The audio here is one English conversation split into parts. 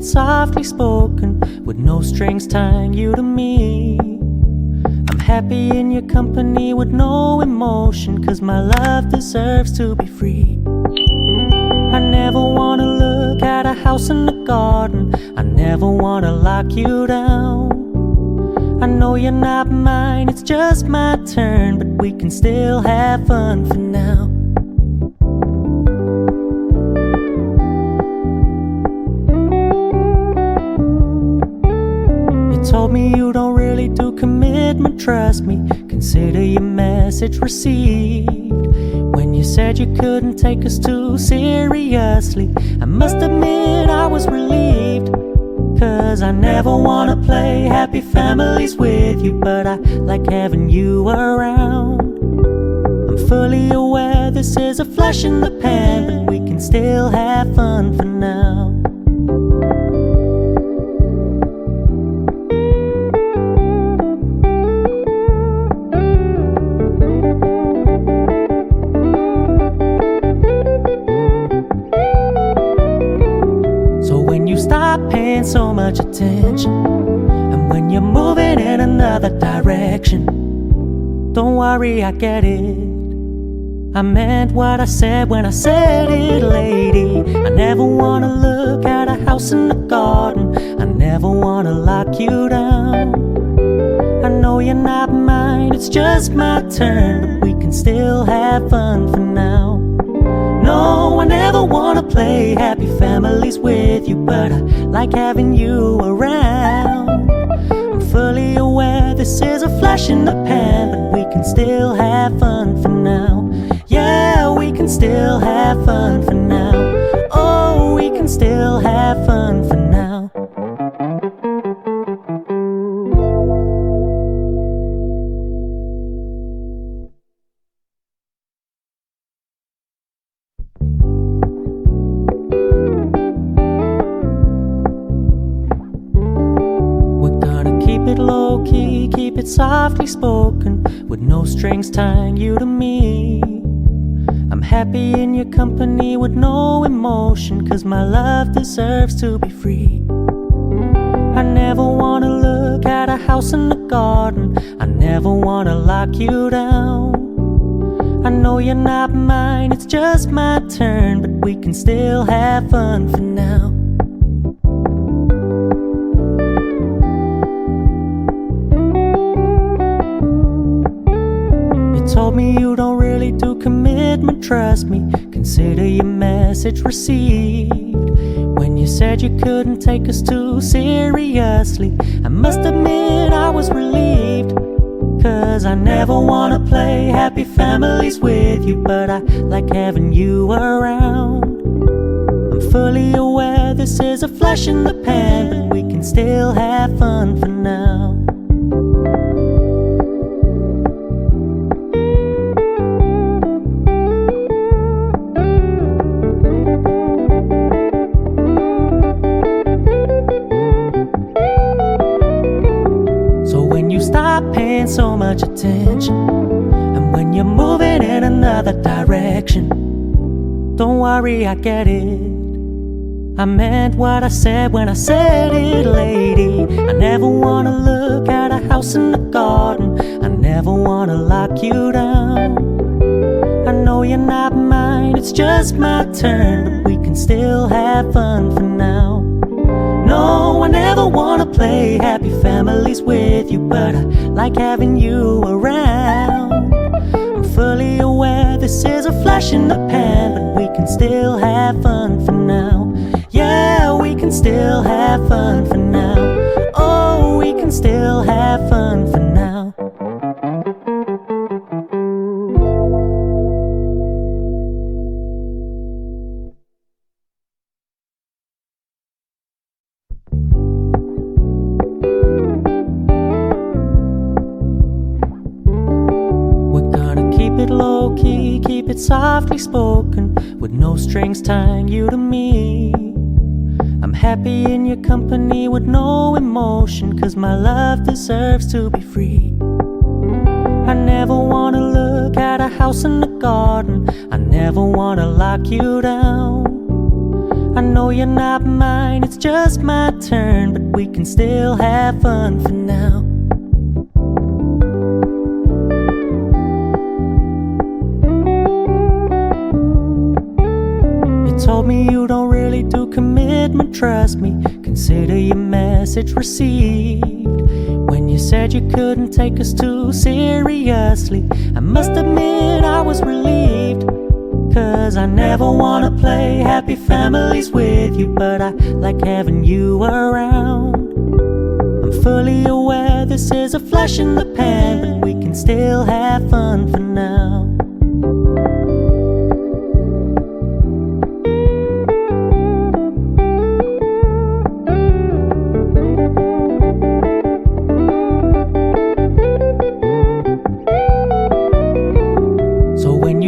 it softly spoken, with no strings tying you to me. I'm happy in your company with no emotion, 'cause my love deserves to be free. I never wanna look at a house in the garden, I never wanna lock you down. I know you're not mine, it's just my turn, but we can still have fun for now. You told me you don't really do commitment, trust me, consider your message received. When you said you couldn't take us too seriously, I must admit I was relieved. 'Cause I never wanna play happy families with you, but I like having you around. I'm fully aware this is a flash in the pan, but we can still have fun for now. Stop paying so much attention, and when you're moving in another direction, don't worry, I get it. I meant what I said when I said it, lady. I never wanna look at a house in the garden, I never wanna lock you down. I know you're not mine, it's just my turn, but we can still have fun for now. No, I never wanna play happy families with you, but I like having you around. I'm fully aware this is a flash in the pan, but we can still have fun for now. Yeah, we can still have fun for now. Oh, we can still have fun for now. Low key, keep it softly spoken, with no strings tying you to me. I'm happy in your company with no emotion, 'cause my love deserves to be free. I never wanna look at a house in the garden, I never wanna lock you down. I know you're not mine, it's just my turn, but we can still have fun for now. Told me you don't really do commitment, trust me, consider your message received. When you said you couldn't take us too seriously, I must admit I was relieved. 'Cause I never wanna play happy families with you, but I like having you around. I'm fully aware this is a flash in the pan, but we can still have fun for now. Stop paying so much attention, and when you're moving in another direction, don't worry, I get it. I meant what I said when I said it, lady. I never wanna look at a house in the garden, I never wanna lock you down. I know you're not mine, it's just my turn, but we can still have fun for now. No, I never wanna play happy families with you, but I like having you around. I'm fully aware this is a flash in the pan, but we can still have fun for now. Yeah, we can still have fun for now. Oh, we can still have fun for now. Low key, keep it softly spoken, with no strings tying you to me. I'm happy in your company with no emotion, 'cause my love deserves to be free. I never wanna look at a house in the garden, I never wanna lock you down. I know you're not mine, it's just my turn, but we can still have fun for now. You told me you don't really do commitment, trust me, consider your message received. When you said you couldn't take us too seriously, I must admit I was relieved. Cause I never wanna play happy families with you, but I like having you around. I'm fully aware this is a flash in the pan, but we can still have fun for now.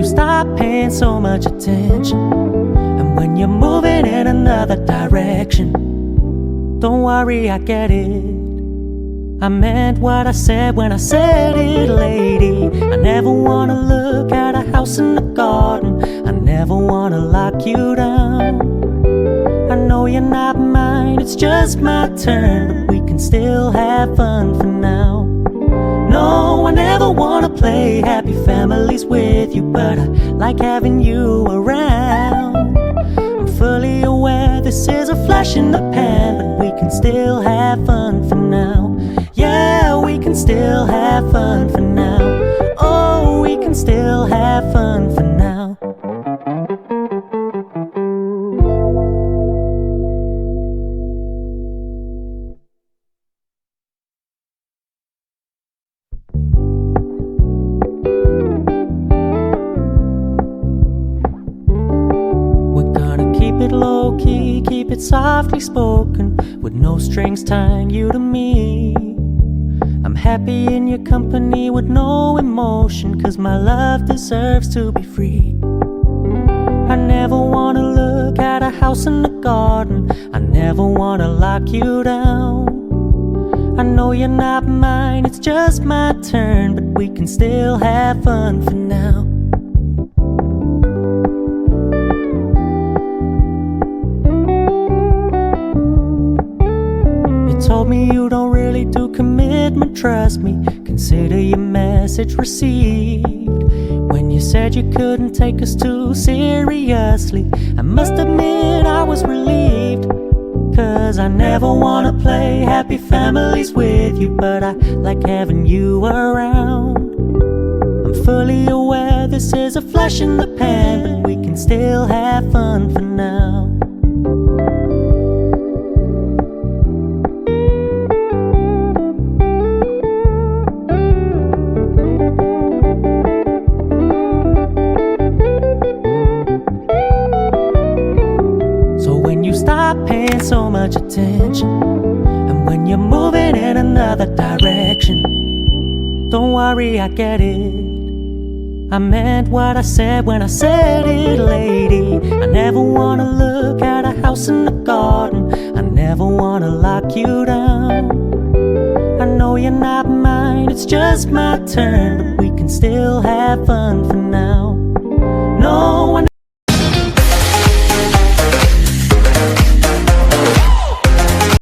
Stop paying so much attention, and when you're moving in another direction, don't worry, I get it. I meant what I said when I said it, lady. I never wanna look at a house in the garden, I never wanna lock you down. I know you're not mine, it's just my turn, but we can still have fun for now. No, I never wanna play happy families with you, but I like having you around. I'm fully aware this is a flash in the pan, but we can still have fun for now. Yeah, we can still have fun for now. Oh, we can still have fun for now. Low-key, keep it softly spoken, with no strings tying you to me. I'm happy in your company with no emotion, cause my love deserves to be free. I never wanna look at a house in the garden, I never wanna lock you down. I know you're not mine, it's just my turn, but we can still have fun for now. Told me you don't really do commitment, trust me, consider your message received. When you said you couldn't take us too seriously, I must admit I was relieved. Cause I never wanna play happy families with you, but I like having you around. I'm fully aware this is a flash in the pan, but we can still have fun for now. Stop paying so much attention, and when you're moving in another direction, don't worry, I get it. I meant what I said when I said it, lady. I never wanna look at a house in the garden, I never wanna lock you down. I know you're not mine, it's just my turn, but we can still have fun for